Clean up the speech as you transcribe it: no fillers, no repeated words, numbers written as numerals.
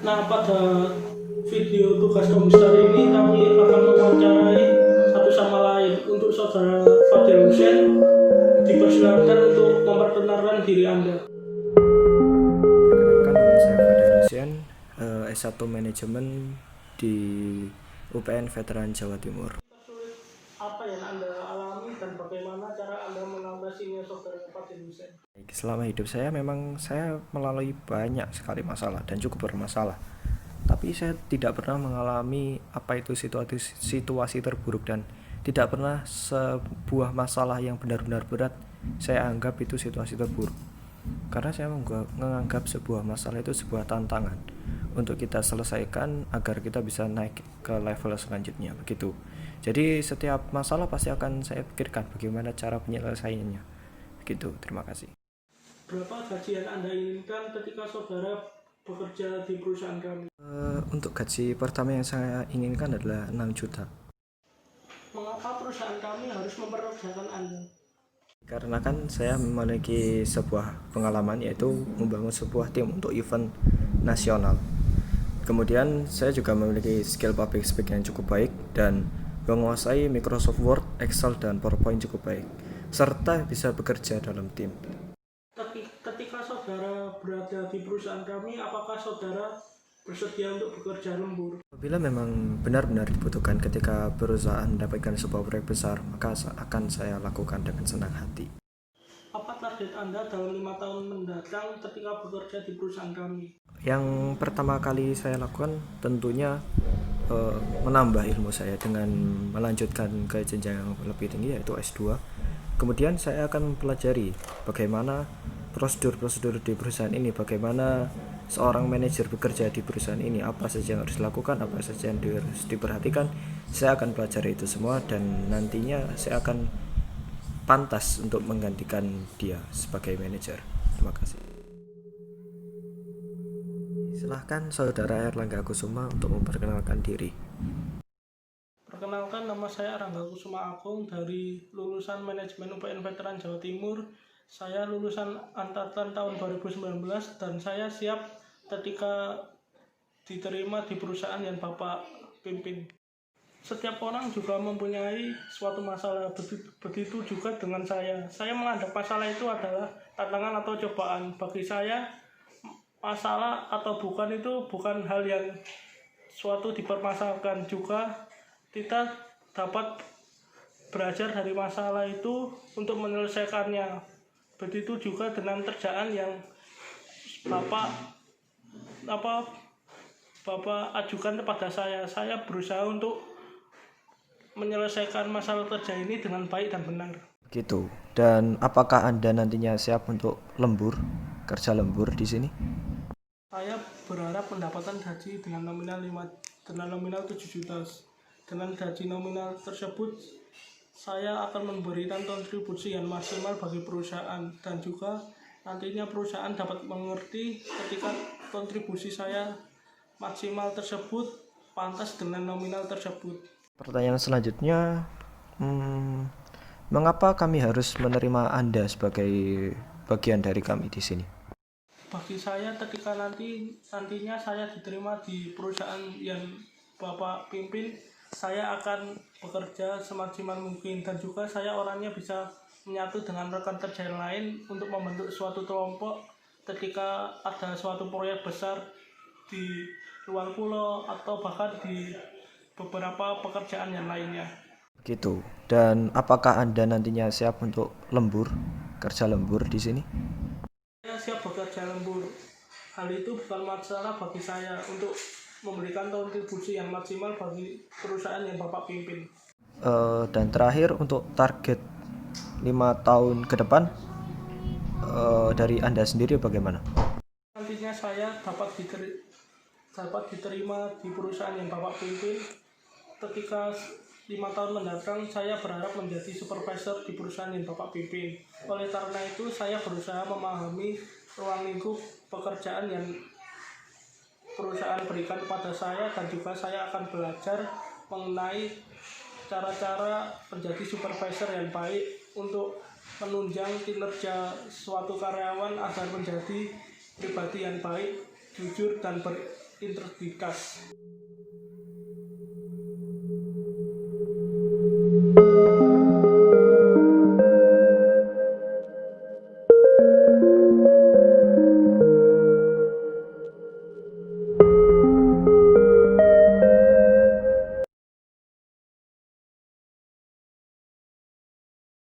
Nah, pada video tugas komputer ini kami akan mewawancarai satu sama lain. Untuk saudara Fadil Hussein, dipersilakan untuk memperkenalkan diri Anda. Perkenalkan, nama saya Fadil Hussein, S1 Manajemen di UPN Veteran Jawa Timur. Tersulit apa yang Anda alami dan bagaimana cara Anda mengatasinya, saudara Fadil Hussein? Selama hidup saya memang saya melalui banyak sekali masalah dan cukup bermasalah. Tapi saya tidak pernah mengalami apa itu situasi terburuk, dan tidak pernah sebuah masalah yang benar-benar berat saya anggap itu situasi terburuk. Karena saya menganggap sebuah masalah itu sebuah tantangan untuk kita selesaikan agar kita bisa naik ke level selanjutnya, begitu. Jadi setiap masalah pasti akan saya pikirkan bagaimana cara penyelesaiannya. Begitu, terima kasih. Berapa gaji yang Anda inginkan ketika saudara bekerja di perusahaan kami? Untuk gaji pertama yang saya inginkan adalah 6 juta. Mengapa perusahaan kami harus mempekerjakan Anda? Karena kan saya memiliki sebuah pengalaman, yaitu membangun sebuah tim untuk event nasional. Kemudian saya juga memiliki skill public speaking yang cukup baik dan menguasai Microsoft Word, Excel, dan PowerPoint cukup baik, serta bisa bekerja dalam tim. Ketika saudara berada di perusahaan kami, apakah saudara bersedia untuk bekerja lembur? Apabila memang benar-benar dibutuhkan ketika perusahaan mendapatkan sebuah proyek besar, maka akan saya lakukan dengan senang hati. Apa target Anda dalam 5 tahun mendatang ketika bekerja di perusahaan kami? Yang pertama kali saya lakukan tentunya menambah ilmu saya dengan melanjutkan ke jenjang yang lebih tinggi, yaitu S2. Kemudian saya akan mempelajari bagaimana prosedur-prosedur di perusahaan ini, bagaimana seorang manajer bekerja di perusahaan ini, apa saja yang harus dilakukan, apa saja yang harus diperhatikan. Saya akan pelajari itu semua dan nantinya saya akan pantas untuk menggantikan dia sebagai manajer. Terima kasih. Silahkan saudara Erlangga Kusuma untuk memperkenalkan diri. Perkenalkan, nama saya Erlangga Kusuma Agung dari lulusan Manajemen UPN Veteran Jawa Timur. Saya lulusan angkatan tahun 2019 dan saya siap ketika diterima di perusahaan yang Bapak pimpin. Setiap orang juga mempunyai suatu masalah, begitu juga dengan saya. Saya menganggap masalah itu adalah tantangan atau cobaan. Bagi saya, masalah atau bukan itu bukan hal yang suatu dipermasalahkan. Juga kita dapat belajar dari masalah itu untuk menyelesaikannya. Begitu juga dengan kerjaan yang Bapak ajukan kepada saya. Saya berusaha untuk menyelesaikan masalah kerja ini dengan baik dan benar. Gitu. Dan apakah Anda nantinya siap untuk kerja lembur di sini? Saya berharap pendapatan gaji dengan nominal 7 juta. Dengan gaji nominal tersebut, saya akan memberikan kontribusi yang maksimal bagi perusahaan, dan juga nantinya perusahaan dapat mengerti ketika kontribusi saya maksimal tersebut pantas dengan nominal tersebut. Pertanyaan selanjutnya, mengapa kami harus menerima Anda sebagai bagian dari kami di sini? Bagi saya, ketika nantinya saya diterima di perusahaan yang Bapak pimpin, saya akan bekerja semaksimal mungkin, dan juga saya orangnya bisa menyatu dengan rekan kerja yang lain untuk membentuk suatu kelompok ketika ada suatu proyek besar di luar pulau atau bahkan di beberapa pekerjaan yang lainnya. Gitu. Dan apakah Anda nantinya siap untuk kerja lembur di sini? Saya siap bekerja lembur. Hal itu bukan masalah bagi saya untuk memberikan kontribusi yang maksimal bagi perusahaan yang Bapak pimpin. Dan terakhir, untuk target 5 tahun ke depan dari Anda sendiri bagaimana? Nantinya saya dapat diterima di perusahaan yang Bapak pimpin. Ketika 5 tahun mendatang, saya berharap menjadi supervisor di perusahaan yang Bapak pimpin. Oleh karena itu, saya berusaha memahami ruang lingkup pekerjaan yang perusahaan berikan kepada saya, dan juga saya akan belajar mengenai cara-cara menjadi supervisor yang baik untuk menunjang kinerja suatu karyawan agar menjadi pribadi yang baik, jujur, dan integritas.